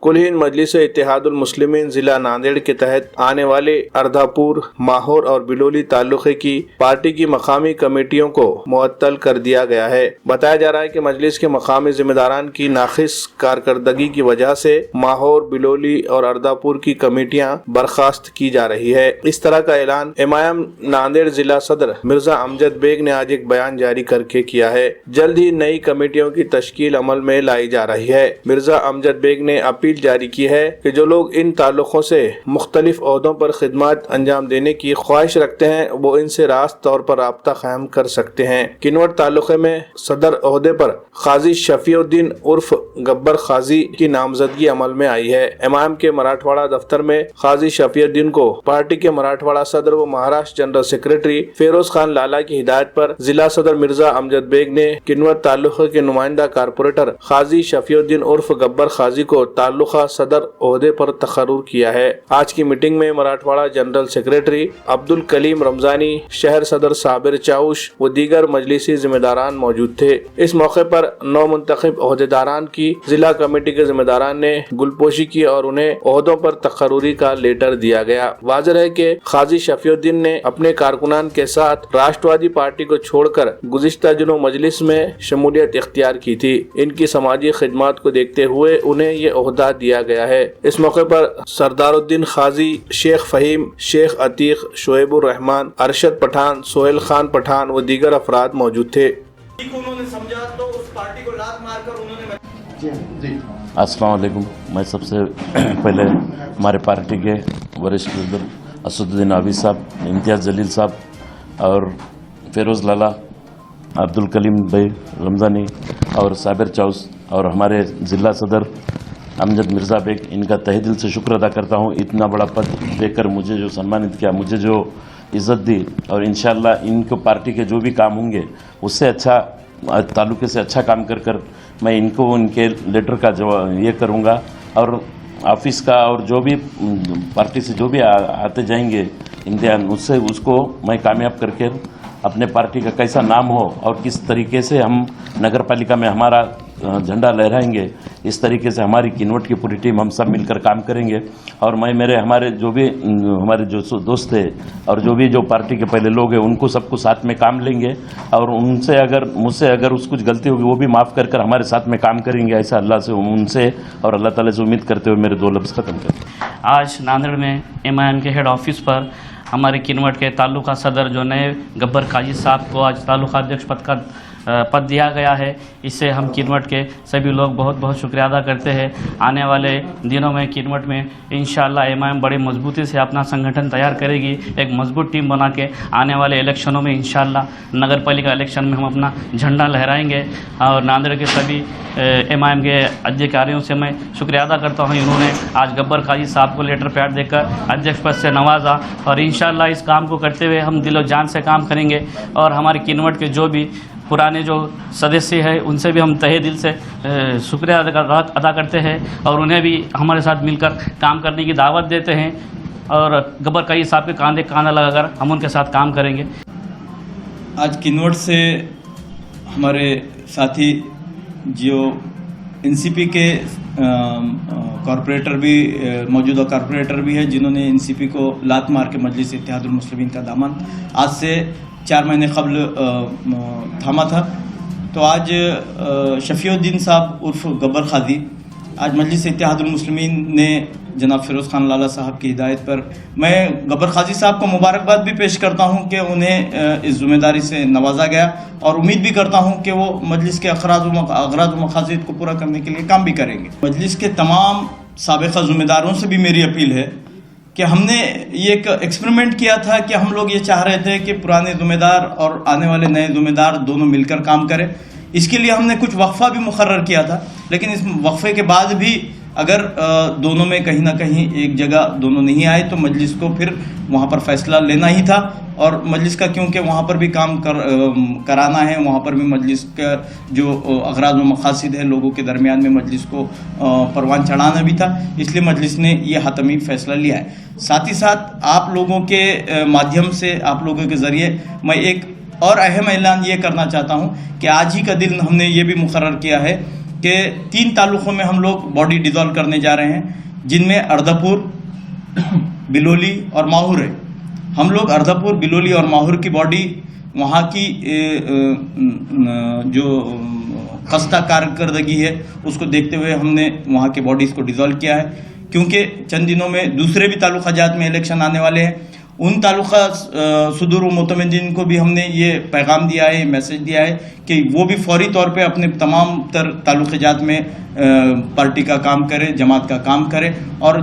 कुल हिंद मजलिस इत्तेहादुल मुस्लिमीन जिला नांदेड़ के तहत आने वाले अर्धापुर, माहौर और बिलोली तालुके की पार्टी की मकामी कमेटियों को मुअत्तल कर दिया गया है। बताया जा रहा है कि मजलिस के मकामी जिम्मेदारान की नाखिस कारकर्दगी की वजह से माहौर, बिलोली और अर्धापुर की कमेटियां बर्खास्त की जा रही है। इस तरह का ऐलान एमआईएम नांदेड़ जिला सदर मिर्जा अमजद बेग ने आज एक बयान जारी करके किया है। जल्द ही नई कमेटियों की तश्कील अमल में लाई जा रही है। मिर्जा अमजद बेग ने अपील जारी की है कि जो लोग इन ताल्लुकों से मुख्तलिफ ओहदों पर खिदमत अंजाम देने की ख्वाहिश रखते हैं वो इनसे रास्त तौर पर राब्ता कायम कर सकते हैं। किनवट तालुके में सदर ओहदे पर काजी शफीउद्दीन उर्फ गब्बर काजी की नामजदगी अमल में आई है। एमआईएम के मराठवाड़ा दफ्तर में काजी शफीउद्दीन को पार्टी के मराठवाड़ा सदर व महाराष्ट्र जनरल सेक्रेटरी फेरोज खान लाला की हिदायत पर जिला सदर मिर्जा अमजद बेग ने किनवट तालुके के नुमाइंदा कारपोरेटर काजी शफीउद्दीन उर्फ गब्बर काजी को ताल्लुका सदर ओहदे पर तकर्रुर किया है। आज की मीटिंग में मराठवाड़ा जनरल सेक्रेटरी अब्दुल कलीम रमजानी, शहर सदर साबिर चाउश व दीगर मजलिसी जिम्मेदारान मौजूद थे। इस मौके पर नौ मुंतखब ओहदेदारान की जिला कमेटी के जिम्मेदारान ने गुलपोशी की और उन्हें ओहदों पर तकर्रुरी का लेटर दिया गया। वाज़ेह है कि काजी शफीउद्दीन ने अपने कारकुनान के साथ राष्ट्रवादी पार्टी को छोड़कर गुज़िश्ता दिनों मजलिस में शमूलियत इख्तियार की थी। इनकी समाजी खिदमत को देखते हुए उन्हें ये ओहदा दिया गया है। इस मौके पर सरदारुद्दीन काजी, शेख फहीम, शेख अतीक, शोएबुर रहमान, अरशद पठान, सोहेल खान पठान व दीगर अफराद मौजूद थे। उन्होंने समझा तो उस पार्टी को लात मारकर उन्होंने अस्सलाम वालेकुम। मैं सबसे पहले हमारे पार्टी के वरिष्ठ लीडर असदुद्दीन आबिद साहब, इम्तियाज़ जलील साहब और फेरोज़ लाला, अब्दुल कलीम भाई रमज़ानी और साबिर चाउस और हमारे ज़िला सदर अमजद मिर्ज़ा बेग, इनका तहे दिल से शुक्र अदा करता हूँ। इतना बड़ा पद देकर मुझे जो सम्मानित किया, मुझे जो इज़्ज़त दी और इंशाअल्लाह इनको पार्टी के जो भी काम होंगे उससे अच्छा, ताल्लुके से अच्छा काम कर कर मैं इनको उनके लेटर का जवाब ये करूँगा और ऑफिस का और जो भी पार्टी से जो भी आते जाएंगे इम्तिहान, उससे उसको मैं कामयाब करके अपने पार्टी का कैसा नाम हो और किस तरीके से हम नगर पालिका में हमारा झंडा लहराएंगे, इस तरीके से हमारी किनवट की पूरी टीम हम सब मिलकर काम करेंगे। और मैं हमारे जो दोस्त थे और जो पार्टी के पहले लोग हैं उनको सबको साथ में काम लेंगे और मुझसे अगर कुछ गलती होगी वो भी माफ़ कर हमारे साथ में काम करेंगे। ऐसा अल्लाह से उनसे और अल्लाह ताला से उम्मीद करते हुए मेरे दो लफ्ज़ ख़त्म करते। आज नांदेड़ में एमआईएम के हेड ऑफिस पर हमारे किनवट के ताल्लुका सदर जो नए गब्बर काजी साहब को आज ताल्लुका अध्यक्ष पद दिया गया है। इससे हम किनवट के सभी लोग बहुत बहुत शुक्रिया अदा करते हैं। आने वाले दिनों में किनवट में इंशाअल्लाह एमआईएम बड़ी मजबूती से अपना संगठन तैयार करेगी। एक मजबूत टीम बना के आने वाले इलेक्शनों में इंशाअल्लाह नगर पालिका इलेक्शन में हम अपना झंडा लहराएंगे। और नांदेड़ के सभी एमआईएम के अधिकारियों से मैं शुक्रिया अदा करता हूँ, इन्होंने आज गब्बर काजी साहब को लेटर पैड देकर अध्यक्ष पद से नवाजा और इंशाअल्लाह इस काम को करते हुए हम दिलो जान से काम करेंगे। और हमारे किनवट के जो भी पुराने जो सदस्य हैं उनसे भी हम तहे दिल से शुक्रिया अदा करते हैं और उन्हें भी हमारे साथ मिलकर काम करने की दावत देते हैं और गब्बर काजी साहब के कांधे कांधा लगाकर हम उनके साथ काम करेंगे। आज किनवट से हमारे साथी जो एनसीपी के कॉरपोरेटर भी मौजूदा कॉरपोरेटर भी है, जिन्होंने एनसीपी को लात मार के मजलिस इत्तेहादुल मुस्लिमीन का दामन आज से 4 महीने कबल थामा था। तो आज शफीउद्दीन साहब उर्फ गब्बर काजी, आज मजलिस इत्तेहादुल मुस्लिमीन ने जनाब फेरोज़ खान लाला साहब की हिदायत पर मैं गब्बर काजी साहब को मुबारकबाद भी पेश करता हूं कि उन्हें इस जिम्मेदारी से नवाजा गया और उम्मीद भी करता हूं कि वो मजलिस के अगराज़ व मकासद को पूरा करने के लिए काम भी करेंगे। मजलिस के तमाम साबिक़ा ज़िम्मेदारों से भी मेरी अपील है कि हमने ये एक एक्सपेरिमेंट किया था कि हम लोग ये चाह रहे थे कि पुराने ज़िम्मेदार और आने वाले नए ज़िम्मेदार दोनों मिलकर काम करें। इसके लिए हमने कुछ वक्फा भी मुकर्रर किया था, लेकिन इस वक्फे के बाद भी अगर दोनों में कहीं ना कहीं एक जगह दोनों नहीं आए तो मजलिस को फिर वहाँ पर फैसला लेना ही था। और मजलिस का क्योंकि वहाँ पर भी काम कराना है, वहाँ पर भी मजलिस का जो अगराज़ व मकासद है लोगों के दरमियान में मजलिस को परवान चढ़ाना भी था, इसलिए मजलिस ने ये हतमी फ़ैसला लिया है। साथ ही साथ आप लोगों के माध्यम से, आप लोगों के ज़रिए मैं एक और अहम ऐलान ये करना चाहता हूँ कि आज ही का दिन हमने ये भी मुकर्रर किया है کہ 3 تعلقوں میں ہم لوگ باڈی ڈیزالو کرنے جا رہے ہیں، جن میں اردھاپور، بلولی اور ماہور ہے۔ ہم لوگ اردھاپور، بلولی اور ماہور کی باڈی وہاں کی جو خستہ کارکردگی ہے اس کو دیکھتے ہوئے ہم نے وہاں کے باڈیز کو ڈیزالو کیا ہے، کیونکہ چند دنوں میں دوسرے بھی تعلقہ جات میں الیکشن آنے والے ہیں۔ ان تعلقہ صدور و متمدن کو بھی ہم نے یہ پیغام دیا ہے، میسج دیا ہے کہ وہ بھی فوری طور پہ اپنے تمام تر تعلقہ جات میں پارٹی کا کام کرے، جماعت کا کام کرے، اور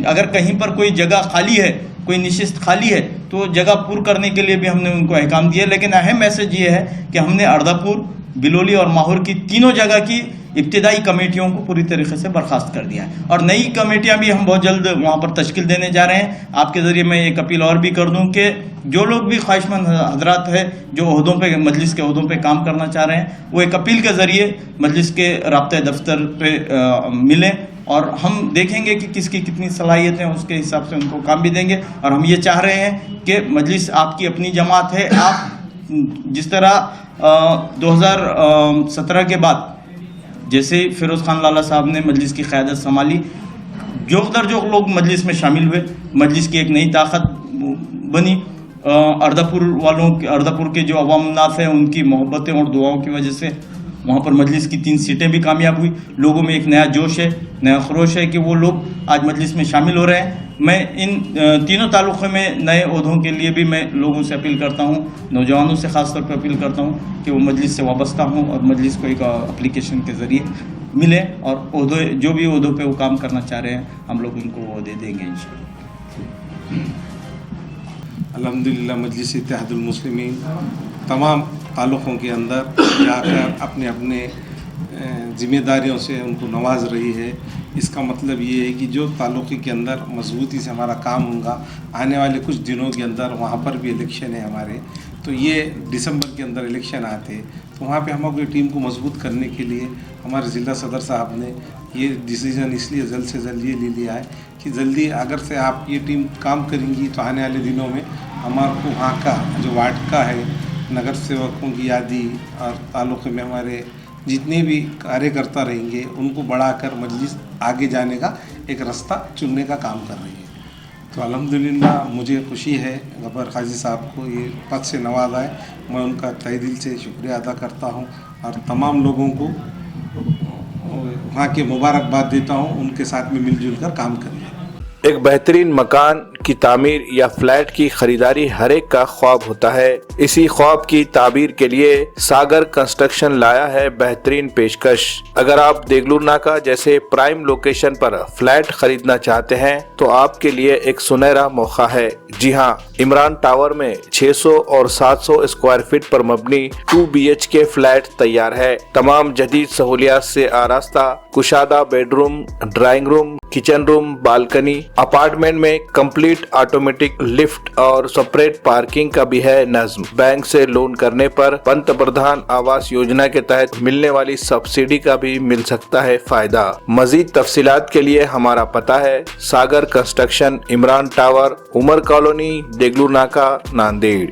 اگر کہیں پر کوئی جگہ خالی ہے، کوئی نشست خالی ہے تو جگہ پور کرنے کے لیے بھی ہم نے ان کو احکام دیا۔ لیکن اہم میسج یہ ہے کہ ہم نے اردھاپور، بلولی اور ماہور کی تینوں جگہ کی ابتدائی کمیٹیوں کو پوری طریقے سے برخاست کر دیا ہے، اور نئی کمیٹیاں بھی ہم بہت جلد وہاں پر تشکیل دینے جا رہے ہیں۔ آپ کے ذریعے میں ایک اپیل اور بھی کر دوں کہ جو لوگ بھی خواہش مند حضرات ہیں جو عہدوں پہ، مجلس کے عہدوں پہ کام کرنا چاہ رہے ہیں، وہ ایک اپیل کے ذریعے مجلس کے رابطہ دفتر پہ ملیں، اور ہم دیکھیں گے کہ کس کی کتنی صلاحیت ہیں، اس کے حساب سے ان کو کام بھی دیں گے۔ اور ہم یہ چاہ رہے ہیں کہ مجلس آپ کی اپنی جماعت ہے، آپ جس طرح 2017 کے بعد جیسے فیروز خان لالا صاحب نے مجلس کی قیادت سنبھالی، جو لوگ مجلس میں شامل ہوئے، مجلس کی ایک نئی طاقت بنی۔ اردھاپور کے جو عوام الناس ہیں ان کی محبتیں اور دعاؤں کی وجہ سے وہاں پر مجلس کی 3 سیٹیں بھی کامیاب ہوئی۔ لوگوں میں ایک نیا جوش ہے، نیا خروش ہے کہ وہ لوگ آج مجلس میں شامل ہو رہے ہیں۔ میں ان تینوں تعلقوں میں نئے عہدوں کے لیے بھی میں لوگوں سے اپیل کرتا ہوں، نوجوانوں سے خاص طور پہ اپیل کرتا ہوں کہ وہ مجلس سے وابستہ ہوں اور مجلس کو ایک اپلیکیشن کے ذریعے ملیں، اور عہدے جو بھی عہدوں پہ وہ کام کرنا چاہ رہے ہیں ہم لوگ ان کو وہ دے دیں گے انشاءاللہ۔ الحمدللہ مجلس اتحاد المسلمین تمام تعلقوں کے اندر جا کر اپنے اپنے ذمہ داریوں سے ان کو نواز رہی ہے۔ اس کا مطلب یہ ہے کہ جو تعلقی کے اندر مضبوطی سے ہمارا کام ہوگا، آنے والے کچھ دنوں کے اندر وہاں پر بھی الیکشن ہے ہمارے، تو یہ دسمبر کے اندر الیکشن آتے، تو وہاں پہ ہم اپنی ٹیم کو مضبوط کرنے کے لیے ہمارے ضلع صدر صاحب نے یہ ڈیسیجن اس لیے جلد سے جلد یہ لے لیا ہے کہ جلدی اگر سے آپ یہ ٹیم کام کریں گی تو آنے والے دنوں میں ہمارے کو وہاں کا جو وارڈ کا ہے نگر سیوکوں کی یادی اور تعلق میں ہمارے جتنے بھی کاریہ کرتا رہیں گے ان کو بڑھا کر مجلس آگے جانے کا ایک راستہ چننے کا کام کر رہی ہے۔ تو الحمدللہ مجھے خوشی ہے غبر قاضی صاحب کو یہ پد سے نوازا ہے، میں ان کا تہ دل سے شکریہ ادا کرتا ہوں، اور تمام لوگوں کو وہاں کے مبارکباد دیتا ہوں، ان کے ساتھ میں مل جل کر کام کریں۔ ایک بہترین مکان کی تعمیر یا فلیٹ کی خریداری ہر ایک کا خواب ہوتا ہے۔ اسی خواب کی تعبیر کے لیے ساگر کنسٹرکشن لایا ہے بہترین پیشکش۔ اگر آپ دیگلور ناکہ جیسے پرائم لوکیشن پر فلیٹ خریدنا چاہتے ہیں تو آپ کے لیے ایک سنہرا موقع ہے۔ جی ہاں، عمران ٹاور میں 600 اور 700 اسکوائر فٹ پر مبنی 2 BHK فلیٹ تیار ہے۔ تمام جدید سہولیات سے آراستہ، کشادہ bed room, drawing room, kitchen روم، بالکنی، اپارٹمنٹ میں کمپلیٹ آٹومیٹک لفٹ اور سپریٹ پارکنگ کا بھی ہے نظم۔ بینک سے لون کرنے پر پنت پردھان آواس یوجنا کے تحت ملنے والی سبسڈی کا بھی مل سکتا ہے فائدہ۔ مزید تفصیلات کے لیے ہمارا پتہ ہے ساگر کنسٹرکشن، عمران ٹاور، عمر کالونی، دیگلور ناکہ، ناندیڑ۔